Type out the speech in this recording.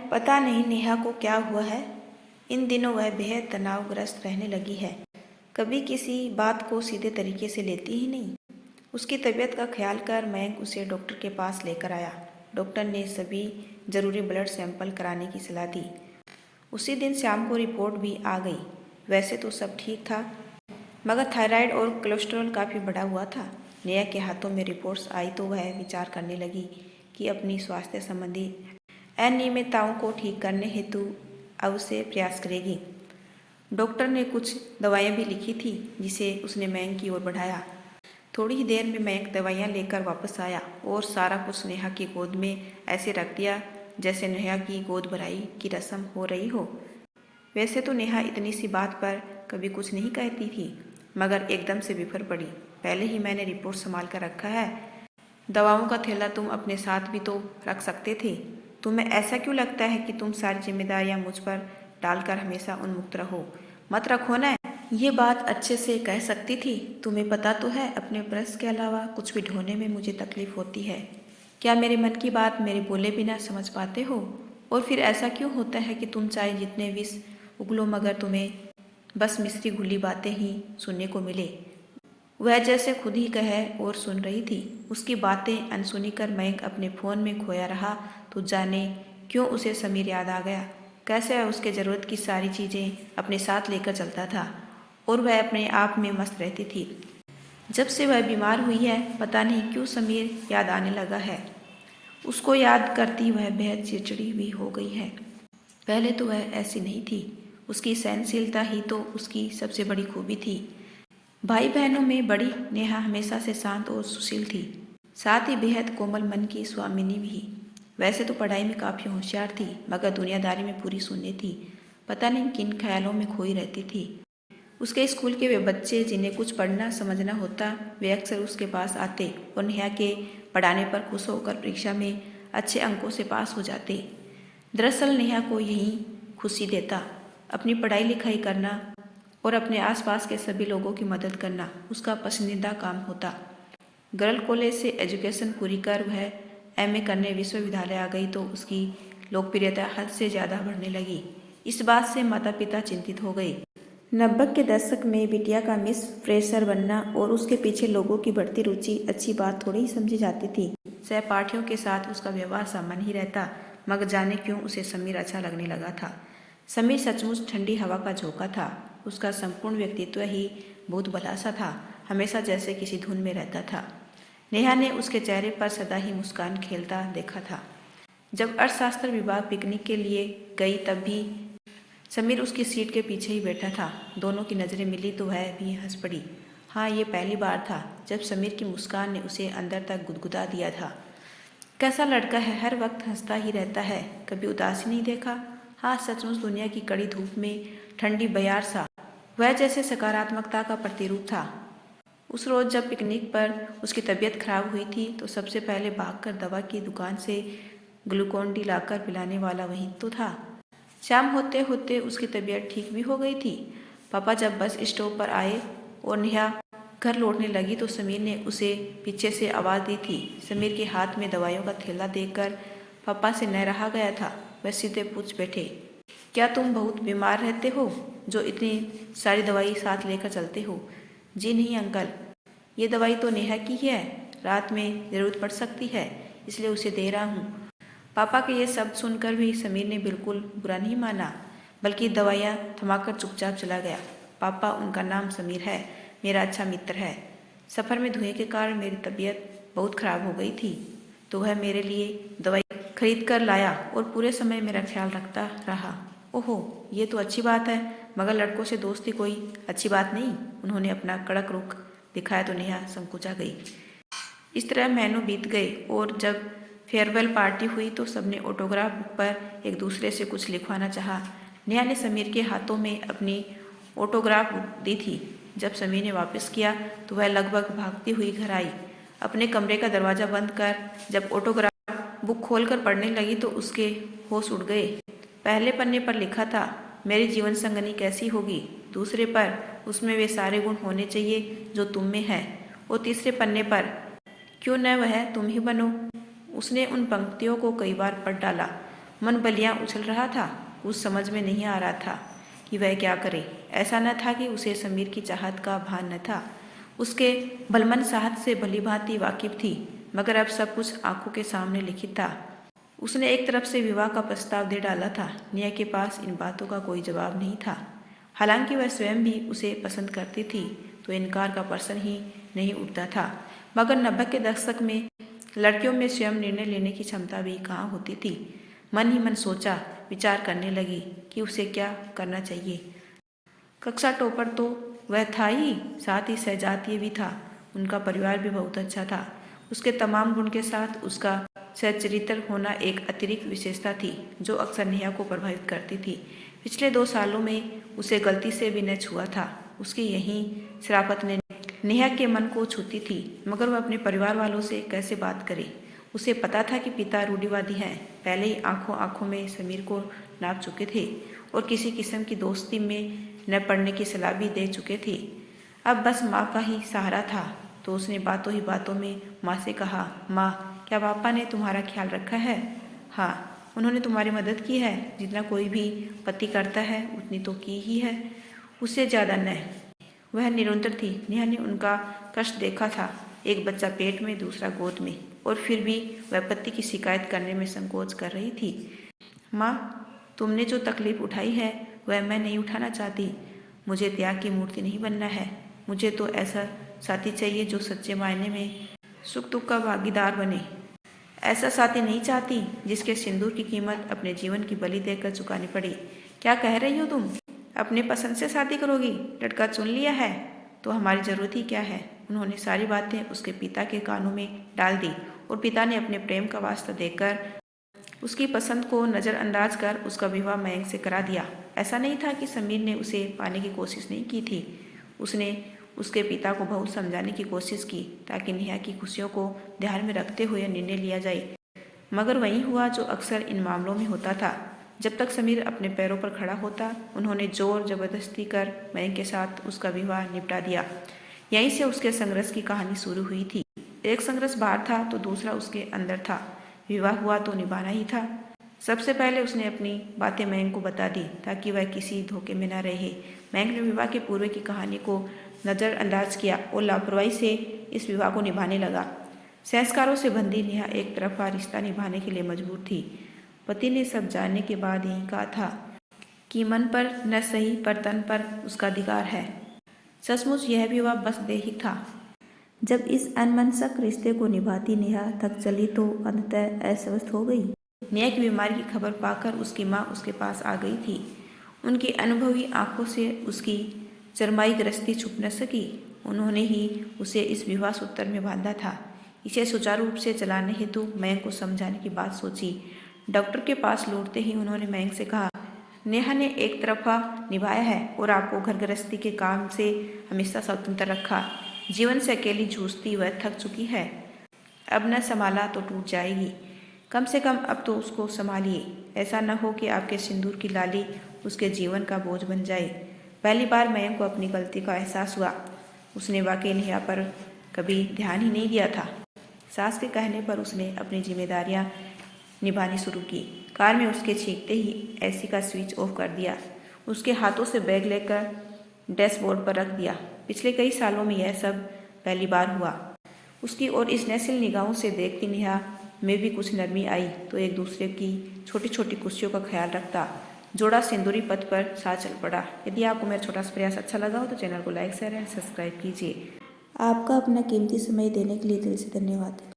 पता नहीं नेहा को क्या हुआ है। इन दिनों वह बेहद तनावग्रस्त रहने लगी है। कभी किसी बात को सीधे तरीके से लेती ही नहीं। उसकी तबीयत का ख्याल कर मयंक उसे डॉक्टर के पास लेकर आया। डॉक्टर ने सभी जरूरी ब्लड सैंपल कराने की सलाह दी। उसी दिन शाम को रिपोर्ट भी आ गई। वैसे तो सब ठीक था, मगर थायराइड और कोलेस्ट्रॉल काफ़ी बढ़ा हुआ था। नेहा के हाथों में रिपोर्ट्स आई तो वह विचार करने लगी कि अपनी स्वास्थ्य संबंधी अनियमितताओं को ठीक करने हेतु अवश्य प्रयास करेगी। डॉक्टर ने कुछ दवाइयाँ भी लिखी थी, जिसे उसने मयंक की ओर बढ़ाया। थोड़ी ही देर में मयंक दवाइयाँ लेकर वापस आया और सारा कुछ नेहा की गोद में ऐसे रख दिया जैसे नेहा की गोद भराई की रस्म हो रही हो। वैसे तो नेहा इतनी सी बात पर कभी कुछ नहीं कहती थी, मगर एकदम से बिफर पड़ी। पहले ही मैंने रिपोर्ट संभाल कर रखा है, दवाओं का थैला तुम अपने साथ भी तो रख सकते थे। तुम्हें ऐसा क्यों लगता है कि तुम सारी जिम्मेदारियां मुझ पर डालकर हमेशा उन्मुक्त रहो? मत रखो ना। ये बात अच्छे से कह सकती थी। तुम्हें पता तो है अपने ब्रश के अलावा कुछ भी ढोने में मुझे तकलीफ होती है। क्या मेरे मन की बात मेरे बोले बिना समझ पाते हो? और फिर ऐसा क्यों होता है कि तुम चाहे जितने विष उगलो मगर तुम्हें बस मिश्री घुली बातें ही सुनने को मिले? वह जैसे खुद ही कहे और सुन रही थी। उसकी बातें अनसुनी कर मयंक अपने फ़ोन में खोया रहा तो जाने क्यों उसे समीर याद आ गया। कैसे वह उसके ज़रूरत की सारी चीज़ें अपने साथ लेकर चलता था और वह अपने आप में मस्त रहती थी। जब से वह बीमार हुई है, पता नहीं क्यों समीर याद आने लगा है। उसको याद करती वह बेहद चिड़चिड़ी भी हो गई है। पहले तो वह ऐसी नहीं थी। उसकी सहनशीलता ही तो उसकी सबसे बड़ी खूबी थी। भाई बहनों में बड़ी नेहा हमेशा से शांत और सुशील थी, साथ ही बेहद कोमल मन की स्वामिनी भी। वैसे तो पढ़ाई में काफ़ी होशियार थी, मगर दुनियादारी में पूरी शून्य थी। पता नहीं किन ख्यालों में खोई रहती थी। उसके स्कूल के वे बच्चे जिन्हें कुछ पढ़ना समझना होता, वे अक्सर उसके पास आते और नेहा के पढ़ाने पर खुश होकर परीक्षा में अच्छे अंकों से पास हो जाते। दरअसल नेहा को यही खुशी देता। अपनी पढ़ाई लिखाई करना और अपने आसपास के सभी लोगों की मदद करना उसका पसंदीदा काम होता। गर्ल कॉलेज से एजुकेशन पूरी कर वह एमए करने विश्वविद्यालय आ गई तो उसकी लोकप्रियता हद से ज़्यादा बढ़ने लगी। इस बात से माता पिता चिंतित हो गए। 90 के दशक में बिटिया का मिस फ्रेशर बनना और उसके पीछे लोगों की बढ़ती रुचि अच्छी बात थोड़ी ही समझी जाती थी। सहपाठियों के साथ उसका व्यवहार सामान्य ही रहता, मगर जाने क्यों उसे समीर अच्छा लगने लगा था। समीर सचमुच ठंडी हवा का झोंका था। उसका संपूर्ण व्यक्तित्व ही बहुत भला सा था, हमेशा जैसे किसी धुन में रहता था। नेहा ने उसके चेहरे पर सदा ही मुस्कान खेलता देखा था। जब अर्थशास्त्र विभाग पिकनिक के लिए गई तब भी समीर उसकी सीट के पीछे ही बैठा था। दोनों की नज़रें मिली तो वह भी हंस पड़ी। हाँ, ये पहली बार था जब समीर की मुस्कान ने उसे अंदर तक गुदगुदा दिया था। कैसा लड़का है, हर वक्त हंसता ही रहता है, कभी उदास ही नहीं देखा। हाँ, सचमुच दुनिया की कड़ी धूप में ठंडी बयार सा वह जैसे सकारात्मकता का प्रतिरूप था। उस रोज़ जब पिकनिक पर उसकी तबीयत खराब हुई थी तो सबसे पहले भागकर दवा की दुकान से ग्लूकोन डी लाकर पिलाने वाला वही तो था। शाम होते होते उसकी तबीयत ठीक भी हो गई थी। पापा जब बस स्टॉप पर आए और नेहा घर लौटने लगी तो समीर ने उसे पीछे से आवाज़ दी थी। समीर के हाथ में दवाइयों का थैला देखकर पापा से न रहा गया था। वह सीधे पूछ बैठे, क्या तुम बहुत बीमार रहते हो जो इतनी सारी दवाई साथ लेकर चलते हो? जी नहीं अंकल, ये दवाई तो नेहा की है, रात में ज़रूरत पड़ सकती है इसलिए उसे दे रहा हूँ। पापा के ये शब्द सुनकर भी समीर ने बिल्कुल बुरा नहीं माना, बल्कि दवाइयाँ थमाकर चुपचाप चला गया। पापा, उनका नाम समीर है, मेरा अच्छा मित्र है। सफ़र में धुएं के कारण मेरी तबीयत बहुत ख़राब हो गई थी तो वह मेरे लिए दवाई खरीद कर लाया और पूरे समय मेरा ख्याल रखता रहा। ओहो, ये तो अच्छी बात है, मगर लड़कों से दोस्ती कोई अच्छी बात नहीं। उन्होंने अपना कड़क रुख दिखाया तो नेहा संकुचा गई। इस तरह महीनों बीत गए और जब फेयरवेल पार्टी हुई तो सबने ऑटोग्राफ बुक पर एक दूसरे से कुछ लिखवाना चाहा। नेहा ने समीर के हाथों में अपनी ऑटोग्राफ बुक दी थी। जब समीर ने वापस किया तो वह लगभग भागती हुई घर आई। अपने कमरे का दरवाज़ा बंद कर जब ऑटोग्राफ बुक खोलकर पढ़ने लगी तो उसके होश उड़ गए। पहले पन्ने पर लिखा था, मेरी जीवन संगनी कैसी होगी। दूसरे पर, उसमें वे सारे गुण होने चाहिए जो तुम में है। और तीसरे पन्ने पर, क्यों न वह तुम ही बनो। उसने उन पंक्तियों को कई बार पढ़ डाला। मन बलियां उछल रहा था। कुछ समझ में नहीं आ रहा था कि वह क्या करे। ऐसा न था कि उसे समीर की चाहत का भान न था। उसके भलमन साहत से भली भांति वाकिफ थी, मगर अब सब कुछ आंखों के सामने लिखित था। उसने एक तरफ से विवाह का प्रस्ताव दे डाला था। नेहा के पास इन बातों का कोई जवाब नहीं था। हालांकि वह स्वयं भी उसे पसंद करती थी तो इनकार का प्रश्न ही नहीं उठता था। मगर 90 के दशक में लड़कियों में स्वयं निर्णय लेने की क्षमता भी कहाँ होती थी। मन ही मन सोचा, विचार करने लगी कि उसे क्या करना चाहिए। कक्षा टॉपर तो वह था ही, साथ ही सहजातीय भी था। उनका परिवार भी बहुत अच्छा था। उसके तमाम गुण के साथ उसका सच्चरित्र होना एक अतिरिक्त विशेषता थी जो अक्सर नेहा को प्रभावित करती थी। पिछले 2 सालों में उसे गलती से भी न छुआ था। उसकी यही शराफत ने नेहा के मन को छूती थी, मगर वह अपने परिवार वालों से कैसे बात करे। उसे पता था कि पिता रूढ़िवादी हैं, पहले ही आंखों आंखों में समीर को नाप चुके थे और किसी किस्म की दोस्ती में न पड़ने की सलाह भी दे चुके थे। अब बस माँ का ही सहारा था, तो उसने बातों ही बातों में माँ से कहा, माँ, क्या पापा ने तुम्हारा ख्याल रखा है? हाँ, उन्होंने तुम्हारी मदद की है। जितना कोई भी पति करता है उतनी तो की ही है, उससे ज़्यादा न। वह निरंतर थी। नेहा ने उनका कष्ट देखा था, एक बच्चा पेट में, दूसरा गोद में, और फिर भी वह पति की शिकायत करने में संकोच कर रही थी। माँ, तुमने जो तकलीफ उठाई है वह मैं नहीं उठाना चाहती। मुझे त्याग की मूर्ति नहीं बनना है। मुझे तो ऐसा साथी चाहिए जो सच्चे मायने में सुख दुख का भागीदार बने। ऐसा साथी नहीं चाहती जिसके सिंदूर की कीमत अपने जीवन की बलि देकर चुकानी पड़े। क्या कह रही हो तुम? अपने पसंद से शादी करोगी? लड़का चुन लिया है तो हमारी ज़रूरत ही क्या है? उन्होंने सारी बातें उसके पिता के कानों में डाल दी और पिता ने अपने प्रेम का वास्ता देकर उसकी पसंद को नज़रअंदाज कर उसका विवाह मयंक से करा दिया। ऐसा नहीं था कि समीर ने उसे पाने की कोशिश नहीं की थी। उसने उसके पिता को बहुत समझाने की कोशिश की ताकि नेहा की खुशियों को ध्यान में रखते हुए निर्णय लिया जाए, मगर वही हुआ जो अक्सर इन मामलों में होता था। जब तक समीर अपने पैरों पर खड़ा होता, उन्होंने जोर जबरदस्ती कर मयंक के साथ उसका विवाह निपटा दिया। यहीं से उसके संघर्ष की कहानी शुरू हुई थी। एक संघर्ष बाहर था तो दूसरा उसके अंदर था। विवाह हुआ तो निभाना ही था। सबसे पहले उसने अपनी बातें मयंक को बता दी ताकि वह किसी धोखे में न रहे। मयंक ने विवाह के पूर्व की कहानी को नज़रअंदाज किया और लापरवाही से इस विवाह को निभाने लगा। संस्कारों से बंधी नेहा एक तरफा रिश्ता निभाने के लिए मजबूर थी। पति ने सब जानने के बाद यही कहा था कि मन पर न सही पर तन पर उसका अधिकार है। सचमुच यह विवाह बस देहिक था। जब इस अनमनसक रिश्ते को निभाती नेहा थक चली तो अंततः अस्वस्थ हो गई। नेहा की बीमारी की खबर पाकर उसकी माँ उसके पास आ गई थी। उनकी अनुभवी आंखों से उसकी चरमाई ग्रस्ती छुप न सकी। उन्होंने ही उसे इस विवाह सूत्र में बांधा था। इसे सुचारू रूप से चलाने हेतु मयंक को समझाने की बात सोची। डॉक्टर के पास लौटते ही उन्होंने मयंक से कहा, नेहा ने एक तरफा निभाया है और आपको घर गृहस्थी के काम से हमेशा स्वतंत्र रखा। जीवन से अकेली जूझती वह थक चुकी है। अब न संभाला तो टूट जाएगी। कम से कम अब तो उसको संभालिए। ऐसा न हो कि आपके सिंदूर की लाली उसके जीवन का बोझ बन जाए। पहली बार मयंक को अपनी गलती का एहसास हुआ। उसने वाकई नेहा पर कभी ध्यान ही नहीं दिया था। सास के कहने पर उसने अपनी जिम्मेदारियां निभानी शुरू की। कार में उसके छींकते ही एसी का स्विच ऑफ कर दिया। उसके हाथों से बैग लेकर डैशबोर्ड पर रख दिया। पिछले कई सालों में यह सब पहली बार हुआ। उसकी और स्नेहशील निगाहों से देखती नेहा में भी कुछ नरमी आई तो एक दूसरे की छोटी छोटी खुशियों का ख्याल रखता जोड़ा सिंदूरी पथ पर साथ चल पड़ा। यदि आपको मेरा छोटा सा प्रयास अच्छा लगा हो तो चैनल को लाइक शेयर एंड सब्सक्राइब कीजिए। आपका अपना कीमती समय देने के लिए दिल से धन्यवाद।